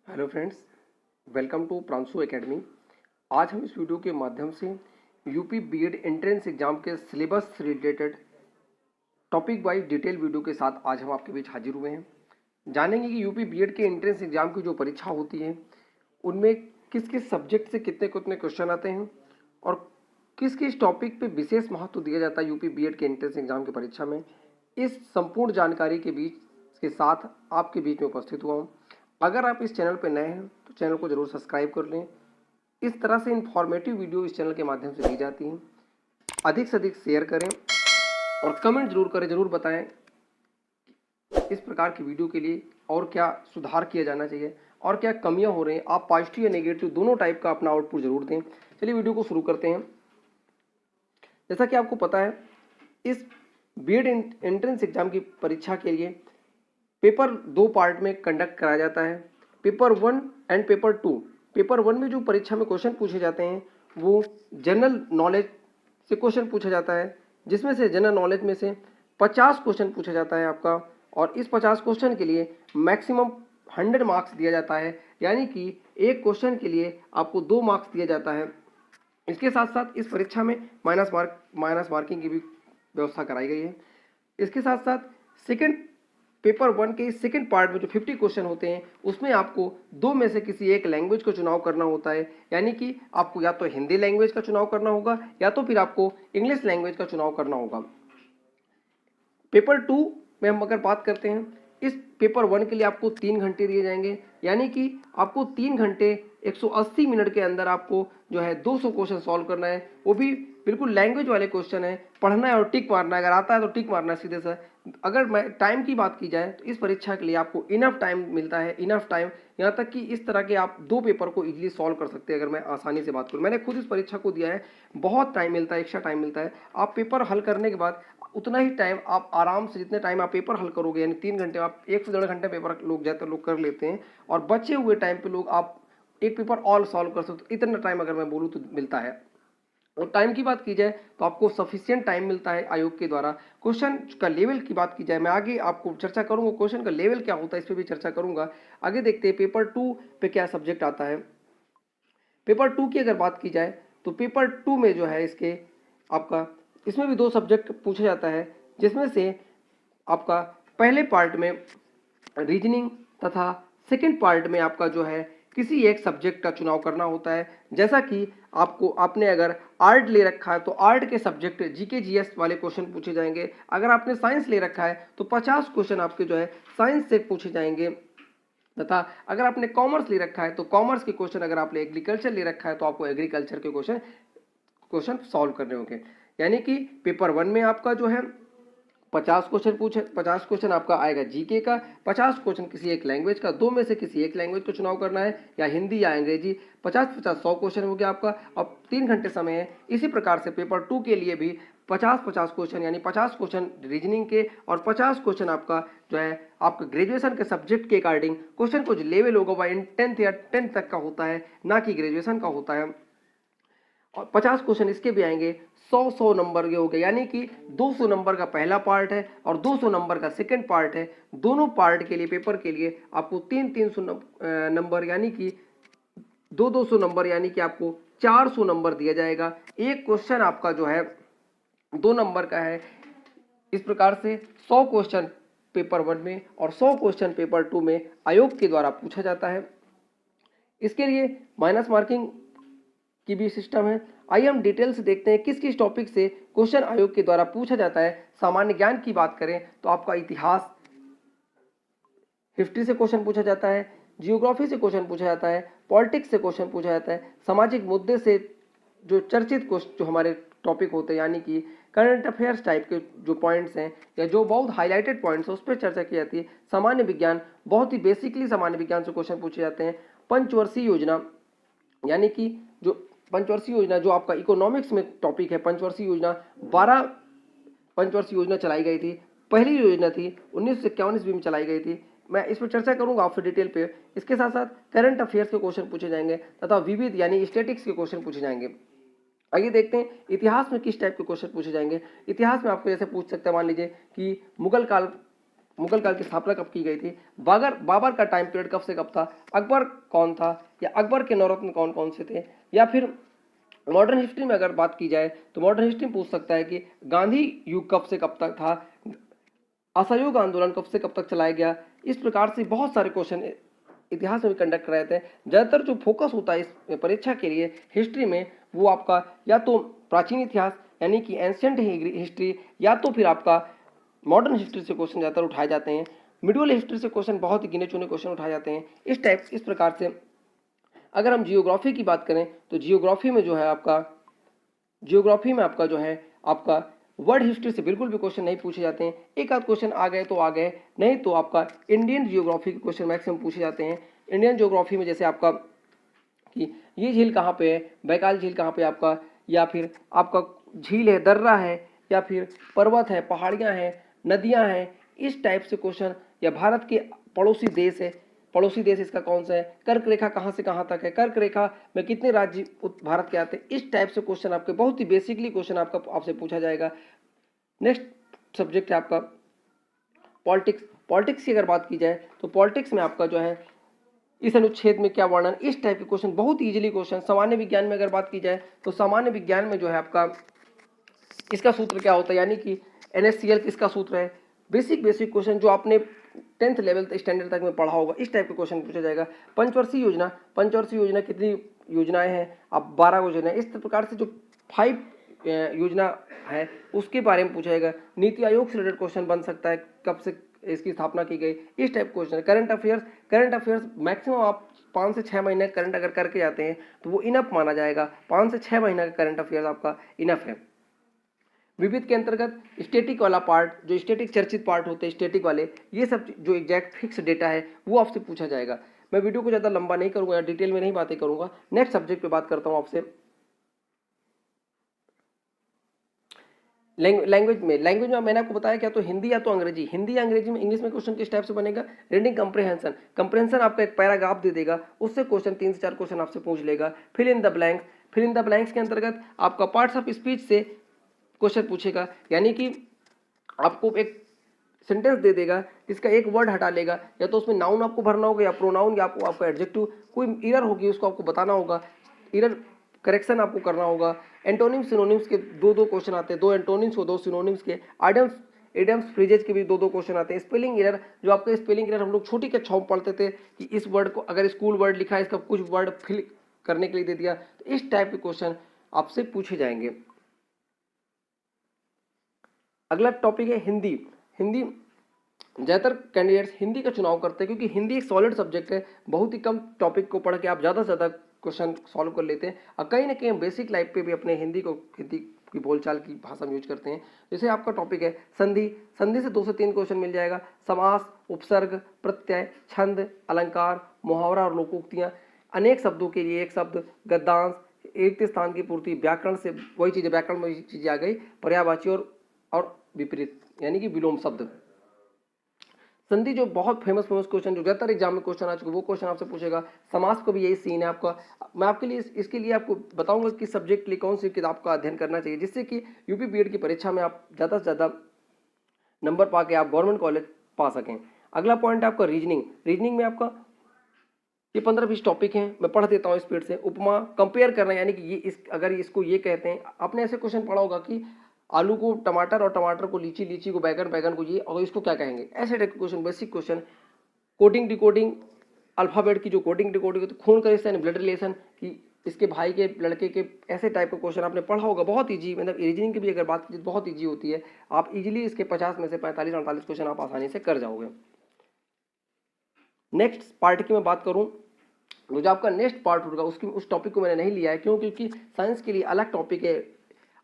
Hello friends, welcome to Pranshu academy. आज हम इस वीडियो के माध्यम से यूपी बीएड एंट्रेंस एग्जाम के सिलेबस से related topic wise detail video के साथ आज हम आपके बीच हाजिर हुए हैं। जानेंगे कि यूपी बीएड के एंट्रेंस एग्जाम की जो परीक्षा होती है उनमें किस किस सब्जेक्ट से कितने कितने क्वेश्चन आते हैं और किस किस टॉपिक पे विशेष महत्व दिया जाता है यूपी बीएड के एंट्रेंस एग्जाम की परीक्षा में। इस संपूर्ण जानकारी के साथ आपके बीच में उपस्थित हुआ हूँ। अगर आप इस चैनल पर नए हैं तो चैनल को जरूर सब्सक्राइब कर लें। इस तरह से इंफॉर्मेटिव वीडियो इस चैनल के माध्यम से दी जाती हैं। अधिक से अधिक शेयर करें और कमेंट जरूर करें, जरूर बताएं इस प्रकार की वीडियो के लिए और क्या सुधार किया जाना चाहिए और क्या कमियां हो रही हैं। आप पॉजिटिव या नेगेटिव दोनों टाइप का अपना आउटपुट जरूर दें। चलिए वीडियो को शुरू करते हैं। जैसा कि आपको पता है, इस बीएड एंट्रेंस एग्जाम की परीक्षा के लिए पेपर दो पार्ट में कंडक्ट कराया जाता है, पेपर 1 एंड पेपर 2। पेपर 1 में जो परीक्षा में क्वेश्चन पूछे जाते हैं वो जनरल नॉलेज से क्वेश्चन पूछा जाता है, जिसमें से जनरल नॉलेज में से 50 क्वेश्चन पूछा जाता है आपका, और इस 50 क्वेश्चन के लिए मैक्सिमम 100 मार्क्स दिया जाता है, यानी कि एक क्वेश्चन के लिए आपको 2 मार्क्स दिया जाता है। इसके साथ साथ इस परीक्षा में माइनस मार्किंग की भी व्यवस्था कराई गई है। इसके साथ साथ सेकंड पेपर 1 के सेकंड पार्ट में जो 50 क्वेश्चन होते हैं उसमें आपको दो में से किसी एक लैंग्वेज का चुनाव करना होता है, यानी कि आपको या तो हिंदी लैंग्वेज का चुनाव करना होगा या तो फिर आपको इंग्लिश लैंग्वेज का चुनाव करना होगा। पेपर 2 में हम अगर बात करते हैं, इस पेपर 1 के लिए आपको 3 घंटे दिए जाएंगे, यानी कि आपको 3 घंटे 180 मिनट के अंदर आपको जो है 200 क्वेश्चन सॉल्व करना है। वो भी बिल्कुल लैंग्वेज वाले क्वेश्चन है, पढ़ना है और टिक मारना है। अगर आता है तो टिक मारना है सीधे से। अगर मैं टाइम की बात की जाए तो इस परीक्षा के लिए आपको इनफ टाइम मिलता है, इनफ टाइम, यहाँ तक कि इस तरह के आप 2 पेपर को इजीली सॉल्व कर सकते हैं। अगर मैं आसानी से बात करूँ, मैंने खुद इस परीक्षा को दिया है, बहुत टाइम मिलता है, एक्स्ट्रा टाइम मिलता है। आप पेपर हल करने के बाद उतना ही टाइम आप आराम से, जितने टाइम आप पेपर हल करोगे, यानी 3 घंटे आप 1 से 1.5 घंटे पेपर लोग ज़्यादातर लोग कर लेते हैं, और बचे हुए टाइम पे लोग आप एक पेपर ऑल सॉल्व कर सकते हो। इतना टाइम अगर मैं बोलूँ तो मिलता है। और टाइम की बात की जाए तो आपको सफिशिएंट टाइम मिलता है आयोग के द्वारा। क्वेश्चन का लेवल की बात की जाए, मैं आगे आपको चर्चा करूंगा क्वेश्चन का लेवल क्या होता है, इस पर भी चर्चा करूंगा। आगे देखते हैं पेपर 2 पे क्या सब्जेक्ट आता है। पेपर 2 की अगर बात की जाए तो पेपर 2 में जो है इसके आपका इसमें भी 2 सब्जेक्ट पूछा जाता है, जिसमें से आपका पहले पार्ट में रीजनिंग तथा सेकंड पार्ट में आपका जो है किसी एक सब्जेक्ट का चुनाव करना होता है। जैसा कि आपने अगर आर्ट ले रखा है तो आर्ट के सब्जेक्ट जीके जीएस वाले क्वेश्चन पूछे जाएंगे। अगर आपने साइंस ले रखा है तो 50 क्वेश्चन आपके जो है साइंस से पूछे जाएंगे। तथा अगर आपने कॉमर्स ले रखा है तो कॉमर्स के क्वेश्चन, अगर आपने एग्रीकल्चर ले रखा है तो आपको एग्रीकल्चर के क्वेश्चन सॉल्व करने होंगे। यानी कि पेपर 1 में आपका जो है 50 क्वेश्चन आपका आएगा जीके का, 50 क्वेश्चन किसी एक लैंग्वेज का, 2 में से किसी एक लैंग्वेज को चुनाव करना है, या हिंदी या अंग्रेजी। 50 100 क्वेश्चन हो गया आपका। अब 3 घंटे समय है। इसी प्रकार से पेपर 2 के लिए भी 50 क्वेश्चन, यानी 50 क्वेश्चन रीजनिंग के और 50 क्वेश्चन आपका जो है आपका ग्रेजुएशन के सब्जेक्ट के अकॉर्डिंग क्वेश्चन को जो लेवल होगा वह 10th या 10th तक का होता है, ना कि ग्रेजुएशन का होता है। और 50 क्वेश्चन इसके भी आएंगे, 100 नंबर के हो गए, यानी कि 200 नंबर का पहला पार्ट है और 200 नंबर का सेकंड पार्ट है। दोनों पार्ट के लिए, पेपर के लिए आपको 300 नंबर, यानी कि 200 नंबर, यानी कि आपको 400 नंबर दिया जाएगा। एक क्वेश्चन आपका जो है 2 नंबर का है। इस प्रकार से 100 क्वेश्चन पेपर 1 में और 100 क्वेश्चन पेपर 2 में आयोग के द्वारा पूछा जाता है। इसके लिए माइनस मार्किंग की भी सिस्टम है। आइए हम डिटेल से देखते हैं किस किस टॉपिक से क्वेश्चन आयोग के द्वारा पूछा जाता है। सामान्य ज्ञान की बात करें तो आपका इतिहास, हिस्ट्री से क्वेश्चन पूछा जाता है, जियोग्राफी से क्वेश्चन पूछा जाता है, पॉलिटिक्स से क्वेश्चन पूछा जाता है, सामाजिक मुद्दे से जो चर्चित जो हमारे टॉपिक होते हैं, यानी कि करंट अफेयर्स टाइप के जो पॉइंट्स हैं या जो बहुत हाईलाइटेड पॉइंट्स हैं उस पर चर्चा की जाती है। सामान्य विज्ञान, बहुत ही बेसिकली सामान्य विज्ञान से क्वेश्चन पूछे जाते हैं। पंचवर्षीय योजना, यानी कि जो पंचवर्षीय योजना जो आपका इकोनॉमिक्स में टॉपिक है, पंचवर्षीय योजना 12 पंचवर्षीय योजना चलाई गई थी। पहली योजना थी 1951 ईस्वी में चलाई गई थी। मैं इस पर चर्चा करूंगा आपसे डिटेल पे। इसके साथ साथ करंट अफेयर्स के क्वेश्चन पूछे जाएंगे तथा विविध यानी स्टैटिक्स के क्वेश्चन पूछे जाएंगे। आइए देखते हैं इतिहास में किस टाइप के क्वेश्चन पूछे जाएंगे। इतिहास में आपको जैसे पूछ सकते हैं, मान लीजिए कि मुगल काल मुगल काल की स्थापना कब की गई थी, बाबर का टाइम पीरियड कब से कब था, अकबर कौन था, या अकबर के नौरत्न कौन कौन से थे, या फिर मॉडर्न हिस्ट्री में अगर बात की जाए तो मॉडर्न हिस्ट्री में पूछ सकता है कि गांधी युग कब से कब तक था, असहयोग आंदोलन कब से कब तक चलाया गया। इस प्रकार से बहुत सारे क्वेश्चन इतिहास में भी कंडक्ट कराए थे। ज़्यादातर जो फोकस होता है इस परीक्षा के लिए हिस्ट्री में, वो आपका या तो प्राचीन इतिहास यानी कि एंशियंट हिस्ट्री, या तो फिर आपका मॉडर्न हिस्ट्री से क्वेश्चन ज़्यादातर उठाए जाते हैं। मिडिवल हिस्ट्री से क्वेश्चन बहुत ही गिने चुने क्वेश्चन उठाए जाते हैं। इस प्रकार से अगर हम जियोग्राफी की बात करें तो जियोग्राफी में जो है आपका जो है आपका वर्ल्ड हिस्ट्री से बिल्कुल भी क्वेश्चन नहीं पूछे जाते हैं। एक आध क्वेश्चन आ गए तो आ गए, नहीं तो आपका इंडियन जियोग्राफी के क्वेश्चन मैक्सिमम पूछे जाते हैं। इंडियन जियोग्राफी में जैसे आपका कि ये झील कहाँ पे है, बैकाल झील कहाँ पे आपका, या फिर आपका झील है, दर्रा है, या फिर पर्वत है, पहाड़ियाँ हैं, नदियाँ हैं, इस टाइप से क्वेश्चन, या भारत के पड़ोसी देश इसका कौन सा है, कर्क रेखा कहाँ से कहाँ तक है, कर्क रेखा में कितने राज्य भारत के आते हैं, इस टाइप से क्वेश्चन आपके बहुत ही बेसिकली क्वेश्चन आपसे पूछा जाएगा। नेक्स्ट सब्जेक्ट है आपका पॉलिटिक्स। पॉलिटिक्स की अगर बात की जाए तो पॉलिटिक्स में आपका जो है इस अनुच्छेद में क्या वर्णन, इस टाइप के क्वेश्चन बहुत इजीली क्वेश्चन। सामान्य विज्ञान में अगर बात की जाए तो सामान्य विज्ञान में जो है आपका इसका सूत्र क्या होता है, यानी कि NaCl किसका सूत्र है, बेसिक क्वेश्चन जो आपने 10th लेवल स्टैंडर्ड तक में पढ़ा होगा, इस टाइप के क्वेश्चन पूछा जाएगा। पंचवर्षीय योजना कितनी योजनाएं हैं, अब 12 योजना है। इस प्रकार से जो 5 योजना है उसके बारे में पूछा जाएगा। नीति आयोग से रिलेटेड क्वेश्चन बन सकता है, कब से इसकी स्थापना की गई, इस type question. Current affairs maximum आप 5 से 6 महीने करंट अगर करके जाते हैं तो वो इनफ माना जाएगा। 5 से 6 महीने का करंट अफेयर्स आपका इनफ है। विविध के अंतर्गत स्टैटिक वाला पार्ट, जो स्टैटिक चर्चित पार्ट होते हैं स्टैटिक वाले, ये सब जो एग्जैक्ट फिक्स डेटा है वो आपसे पूछा जाएगा। मैं वीडियो को ज़्यादा लंबा नहीं करूँगा, डिटेल में नहीं बातें करूँगा। नेक्स्ट सब्जेक्ट पे बात करता हूँ आपसे। लैंग्वेज में मैंने आपको बताया क्या, तो हिंदी या तो अंग्रेजी। हिंदी या अंग्रेजी में इंग्लिश में क्वेश्चन किस टाइप से बनेगा, रीडिंग कंप्रहेंशन आपका एक पैराग्राफ दे देगा, उससे क्वेश्चन 3 से 4 क्वेश्चन आपसे पूछ लेगा। फिल इन द ब्लैंक्स के अंतर्गत आपका पार्ट्स ऑफ स्पीच से क्वेश्चन पूछेगा, यानी कि आपको एक सेंटेंस दे देगा, इसका एक वर्ड हटा लेगा, या तो उसमें नाउन आपको भरना होगा या प्रोनाउन, या आपको एडजेक्टिव, कोई एरर होगी उसको आपको बताना होगा, एरर करेक्शन आपको करना होगा। एंटोनिम्स सिनोनिम्स के 2 क्वेश्चन आते हैं, 2 एंटोनिम्स और 2 सिनोनिम्स के। एडम्स फ्रेजेज के भी 2 क्वेश्चन आते हैं। स्पेलिंग एरर, जो आपके स्पेलिंग एरर हम लोग छोटी कक्षाओं में पढ़ते थे कि इस वर्ड को अगर स्कूल वर्ड लिखा है, इसका कुछ वर्ड फिल करने के लिए दे दिया, तो इस टाइप के क्वेश्चन आपसे पूछे जाएंगे। अगला टॉपिक है हिंदी। ज़्यादातर कैंडिडेट्स हिंदी का चुनाव करते हैं क्योंकि हिंदी एक सॉलिड सब्जेक्ट है। बहुत ही कम टॉपिक को पढ़ के आप ज़्यादा से ज़्यादा क्वेश्चन सॉल्व कर लेते हैं, और कहीं ना कहीं बेसिक लाइफ पे भी अपने हिंदी की बोलचाल की भाषा में यूज करते हैं। जैसे आपका टॉपिक है संधि से 2 से 3 क्वेश्चन मिल जाएगा। समास, उपसर्ग, प्रत्यय, छंद, अलंकार, मुहावरा और लोकोक्तियाँ, अनेक शब्दों के लिए एक शब्द, गद्यांश, एक स्थान की पूर्ति, व्याकरण से वही चीज़ें, व्याकरण में चीज़ें आ गई, पर्यायवाची और विपरीत यानी कि विलोम शब्द। संधि जो बहुत फेमस क्वेश्चन, जो ज़्यादातर एग्जाम में क्वेश्चन आ चुके, वो क्वेश्चन आपसे पूछेगा। समास को भी यही सीन है आपका। मैं आपके लिए इसके लिए आपको बताऊंगा कि सब्जेक्ट के लिए कौन सी किताब का अध्ययन करना चाहिए, जिससे कि यूपी बीएड की परीक्षा में आप ज़्यादा से ज़्यादा नंबर पा के आप गवर्नमेंट कॉलेज पा सकें। अगला पॉइंट है आपका रीजनिंग में आपका ये 15-20 टॉपिक हैं, मैं पढ़ देता हूँ स्पीड से। उपमा, कंपेयर करना, यानी कि ये अगर इसको ये कहते हैं, आपने ऐसे क्वेश्चन पढ़ा होगा कि आलू को टमाटर और टमाटर को लीची, लीची को बैगन, बैगन को ये, और इसको क्या कहेंगे, ऐसे टाइप के question, basic question. Coding decoding, alphabet की जो कोडिंग डिकोडिंग, तो खून का रिश्ता यानी ब्लड रिलेशन, कि इसके भाई के लड़के के, ऐसे टाइप का क्वेश्चन आपने पढ़ा होगा। बहुत ईजी, मतलब रीजनिंग की भी अगर बात की बहुत ईजी होती है। आप इजीली इसके 50 में से 45-48 क्वेश्चन आप आसानी से कर जाओगे। नेक्स्ट पार्ट की मैं बात करूँ, जो आपका नेक्स्ट पार्ट होगा उस टॉपिक को मैंने नहीं लिया है, क्योंकि साइंस के लिए अलग टॉपिक है,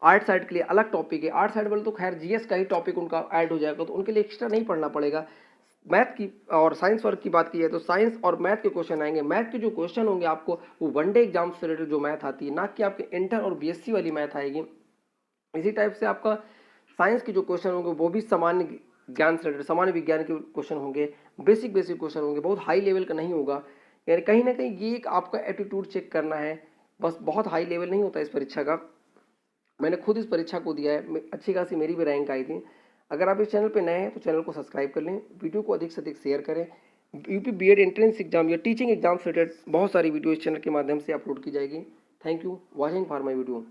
आर्ट साइड के लिए अलग टॉपिक है। आर्ट साइड वाले तो खैर जीएस का ही टॉपिक उनका ऐड हो जाएगा, तो उनके लिए एक्स्ट्रा नहीं पढ़ना पड़ेगा। मैथ की और साइंस वर्क की बात की जाए तो साइंस और मैथ के क्वेश्चन आएंगे। मैथ के जो क्वेश्चन होंगे आपको वो वनडे एग्जाम से रिलेटेड जो मैथ आती है, ना कि आपके इंटर और बीएससी वाली मैथ आएगी। इसी टाइप से आपका साइंस के जो क्वेश्चन होंगे वो भी सामान्य ज्ञान से रिलेटेड, सामान्य विज्ञान के क्वेश्चन होंगे, बेसिक क्वेश्चन होंगे, बहुत हाई लेवल का नहीं होगा। यानी कहीं ना कहीं ये एक आपका एटीट्यूड चेक करना है, बस बहुत हाई लेवल नहीं होता इस परीक्षा का। मैंने खुद इस परीक्षा को दिया है, अच्छी खासी मेरी भी रैंक आई थी। अगर आप इस चैनल पर नए हैं तो चैनल को सब्सक्राइब कर लें, वीडियो को अधिक से अधिक शेयर करें। यूपी बीएड एंट्रेंस एग्जाम या टीचिंग एग्जाम से रिलेटेड बहुत सारी वीडियो इस चैनल के माध्यम से अपलोड की जाएगी। Thank you watching for my video.